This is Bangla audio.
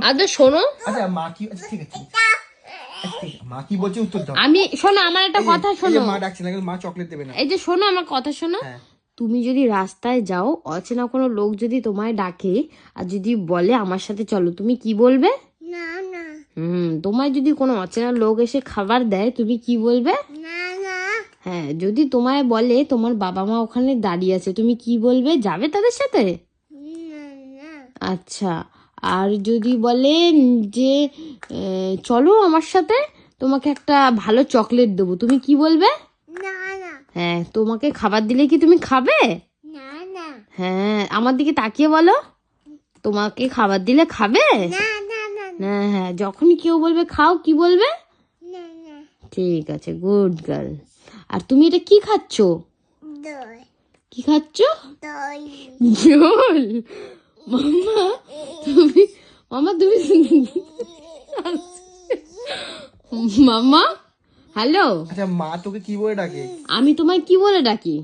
আচ্ছা শোনো, আচ্ছা মা কি, আচ্ছা ঠিক আছে মা কি বলছে উত্তর দাও। আমি শোনো, আমার একটা কথা শোনো। মা ডাকছে না, মা চকলেট দেবে না। এই যে শোনো, আমার কথা শোনো। হ্যাঁ। তুমি যদি রাস্তায় যাও, অচেনা কোনো লোক যদি তোমায় ডাকে আর যদি বলে আমার সাথে চলো, তুমি কি বলবে? না না তোমায় যদি কোনো অচেনা লোক এসে খাবার দেয়, তুমি কি বলবে? না না হ্যাঁ, যদি তোমায় বলে তোমার বাবা মা ওখানে দাঁড়িয়ে আছে, তুমি কি বলবে? যাবে তাদের সাথে? না আচ্ছা, আর যদি বলে যে চলো আমার সাথে, তোমাকে একটা ভালো চকলেট দেবো, তুমি কি বলবে? না না হ্যাঁ, তোমাকে খাবার দিলে কি তুমি খাবে? না না হ্যাঁ, আমার দিকে তাকিয়ে বলো, তোমাকে খাবার দিলে খাবে? না না না হ্যাঁ হ্যাঁ, যখনই কেউ বলবে খাও, কি বলবে? না না ঠিক আছে, গুড গার্ল। আর তুমি এটা কি খাচ্ছো? দই কি খাচ্ছো? দই জল? মামা তুমি, মামা তুমি মামা, হ্যালো, আচ্ছা মা তোকে কি বলে ডাকে? আমি তোমায় কি বলে ডাকি?